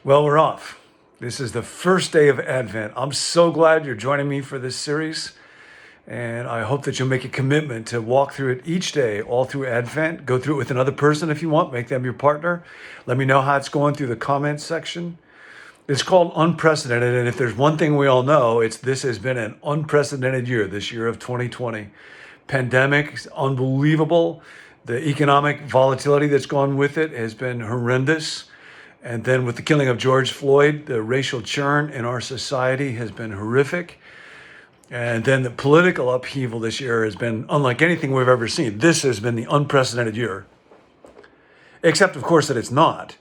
Well, we're off. This is the first day of Advent. I'm so glad you're joining me for this series, and I hope that you'll make a commitment to walk through it each day, all through Advent. Go through it with another person if you want, make them your partner. Let me know how it's going through the comments section. It's called unprecedented, and if there's one thing we all know, it's this has been an unprecedented year, this year of 2020. Pandemic, unbelievable. The economic volatility that's gone with it has been horrendous. And then with the killing of George Floyd, the racial churn in our society has been horrific. And then the political upheaval this year has been unlike anything we've ever seen. This has been the unprecedented year. Except, of course, that it's not.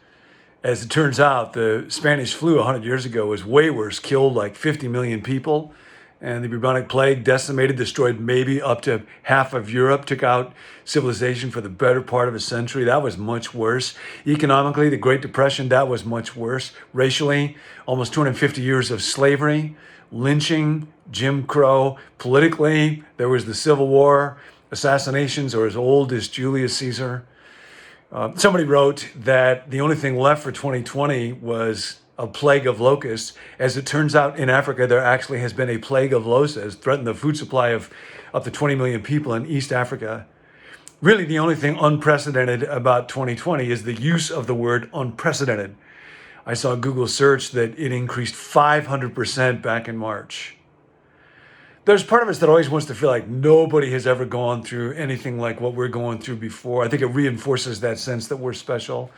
As it turns out, the Spanish flu 100 years ago was way worse, killed like 50 million people. And the bubonic plague decimated, destroyed maybe up to half of Europe, took out civilization for the better part of a century. That was much worse. Economically, the Great Depression, that was much worse. Racially, almost 250 years of slavery, lynching, Jim Crow. Politically, there was the Civil War, assassinations are as old as Julius Caesar. Somebody wrote that the only thing left for 2020 was a plague of locusts. As it turns out, in Africa, there actually has been a plague of locusts, threatened the food supply of up to 20 million people in East Africa. Really, the only thing unprecedented about 2020 is the use of the word unprecedented. I saw Google search that it increased 500% back in March. There's part of us that always wants to feel like nobody has ever gone through anything like what we're going through before. I think it reinforces that sense that we're special.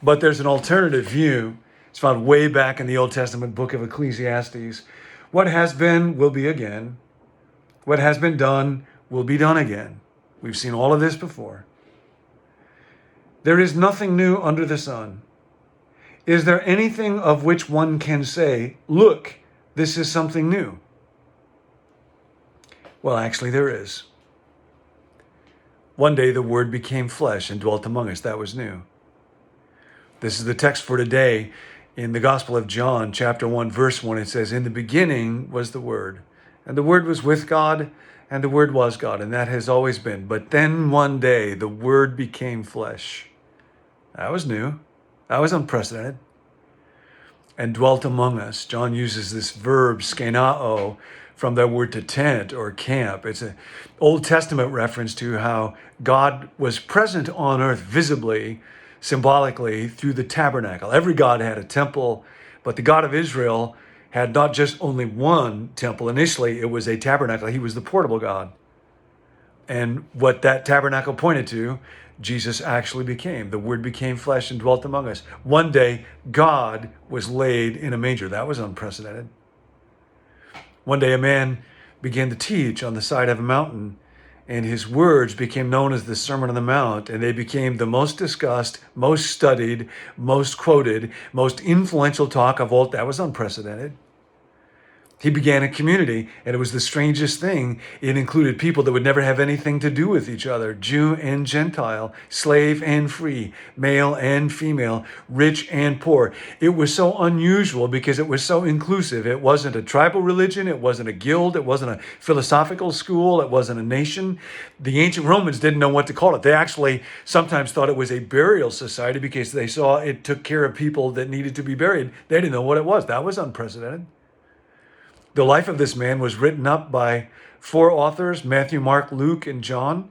But there's an alternative view. It's found way back in the Old Testament book of Ecclesiastes. What has been will be again. What has been done will be done again. We've seen all of this before. There is nothing new under the sun. Is there anything of which one can say, look, this is something new? Well, actually, there is. One day the Word became flesh and dwelt among us. That was new. This is the text for today in the Gospel of John, chapter 1, verse 1. It says, in the beginning was the Word, and the Word was with God, and the Word was God, and that has always been. But then one day the Word became flesh. That was new. That was unprecedented. And dwelt among us. John uses this verb, skenao, from that word to tent or camp. It's an Old Testament reference to how God was present on earth visibly, symbolically, through the tabernacle. Every God had a temple, but the God of Israel had not just only one temple. Initially, it was a tabernacle. He was the portable God. And what that tabernacle pointed to, Jesus actually became. The Word became flesh and dwelt among us. One day, God was laid in a manger. That was unprecedented. One day a man began to teach on the side of a mountain, and his words became known as the Sermon on the Mount, and they became the most discussed, most studied, most quoted, most influential talk of all. That was unprecedented. He began a community, and it was the strangest thing. It included people that would never have anything to do with each other, Jew and Gentile, slave and free, male and female, rich and poor. It was so unusual because it was so inclusive. It wasn't a tribal religion. It wasn't a guild. It wasn't a philosophical school. It wasn't a nation. The ancient Romans didn't know what to call it. They actually sometimes thought it was a burial society because they saw it took care of people that needed to be buried. They didn't know what it was. That was unprecedented. The life of this man was written up by 4 authors, Matthew, Mark, Luke, and John.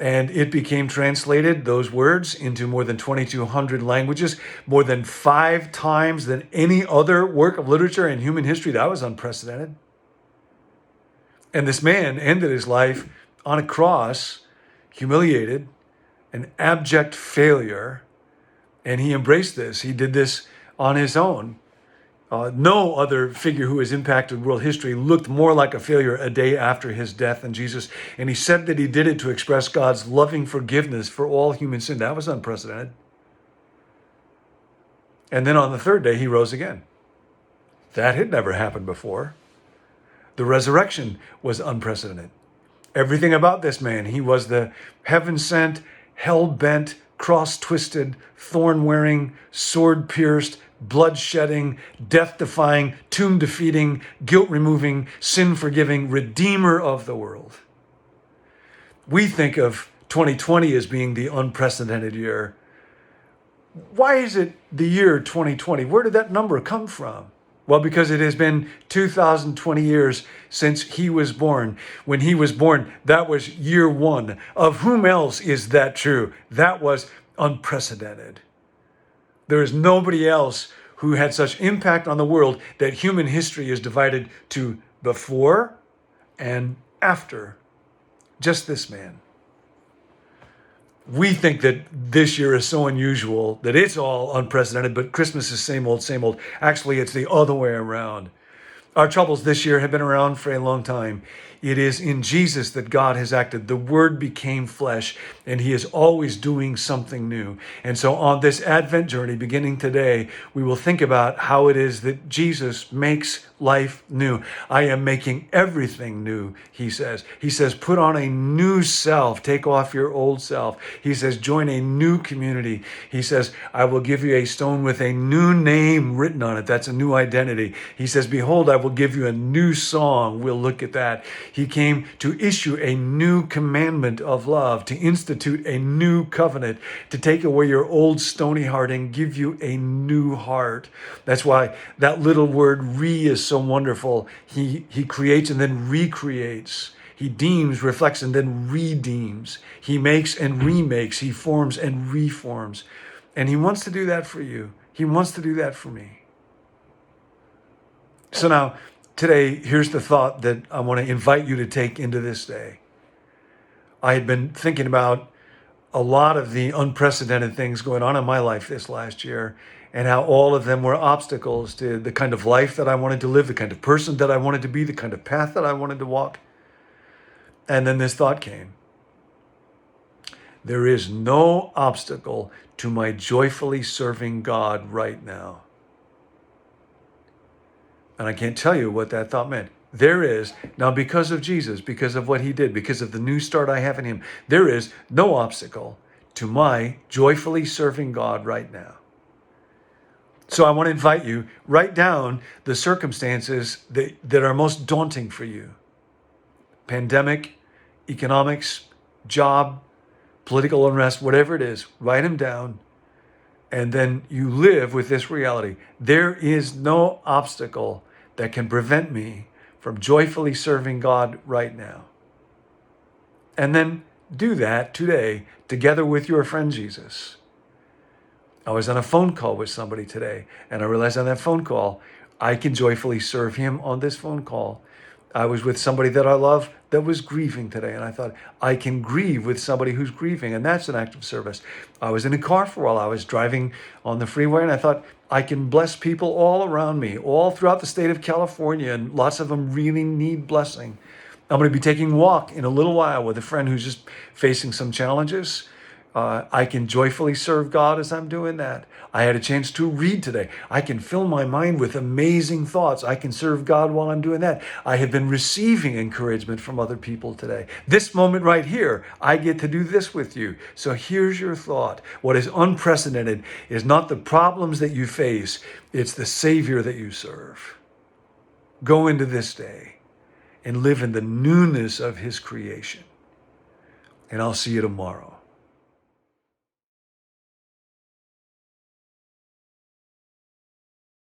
And it became translated, those words, into more than 2,200 languages, more than 5 times than any other work of literature in human history. That was unprecedented. And this man ended his life on a cross, humiliated, an abject failure. And he embraced this. He did this on his own. No other figure who has impacted world history looked more like a failure a day after his death than Jesus. And he said that he did it to express God's loving forgiveness for all human sin. That was unprecedented. And then on the 3rd day, he rose again. That had never happened before. The resurrection was unprecedented. Everything about this man, he was the heaven-sent, hell-bent, cross-twisted, thorn-wearing, sword-pierced, blood-shedding, death-defying, tomb-defeating, guilt-removing, sin-forgiving Redeemer of the world. We think of 2020 as being the unprecedented year. Why is it the year 2020? Where did that number come from? Well, because it has been 2020 years since he was born. When he was born, that was year one. Of whom else is that true? That was unprecedented. There is nobody else who had such impact on the world that human history is divided to before and after. Just this man. We think that this year is so unusual that it's all unprecedented, but Christmas is same old, same old. Actually, it's the other way around. Our troubles this year have been around for a long time. It is in Jesus that God has acted. The Word became flesh, and He is always doing something new. And so on this Advent journey, beginning today, we will think about how it is that Jesus makes life new. I am making everything new, He says. He says, put on a new self. Take off your old self. He says, join a new community. He says, I will give you a stone with a new name written on it. That's a new identity. He says, behold, I will give you a new song. We'll look at that. He came to issue a new commandment of love, to institute a new covenant, to take away your old stony heart and give you a new heart. That's why that little word re is so wonderful. He creates and then recreates. He deems, reflects, and then redeems. He makes and remakes. He forms and reforms. And He wants to do that for you. He wants to do that for me. So now, today, here's the thought that I want to invite you to take into this day. I had been thinking about a lot of the unprecedented things going on in my life this last year, and how all of them were obstacles to the kind of life that I wanted to live, the kind of person that I wanted to be, the kind of path that I wanted to walk. And then this thought came. There is no obstacle to my joyfully serving God right now. And I can't tell you what that thought meant. There is, now because of Jesus, because of what He did, because of the new start I have in Him, there is no obstacle to my joyfully serving God right now. So I want to invite you, write down the circumstances that are most daunting for you. Pandemic, economics, job, political unrest, whatever it is, write them down. And then you live with this reality. There is no obstacle that can prevent me from joyfully serving God right now. And then do that today together with your friend Jesus. I was on a phone call with somebody today, and I realized on that phone call, I can joyfully serve him on this phone call. I was with somebody that I love that was grieving today, and I thought, I can grieve with somebody who's grieving, and that's an act of service. I was in a car for a while. I was driving on the freeway, and I thought, I can bless people all around me, all throughout the state of California, and lots of them really need blessing. I'm going to be taking a walk in a little while with a friend who's just facing some challenges. I can joyfully serve God as I'm doing that. I had a chance to read today. I can fill my mind with amazing thoughts. I can serve God while I'm doing that. I have been receiving encouragement from other people today. This moment right here, I get to do this with you. So here's your thought. What is unprecedented is not the problems that you face, it's the Savior that you serve. Go into this day and live in the newness of His creation. And I'll see you tomorrow.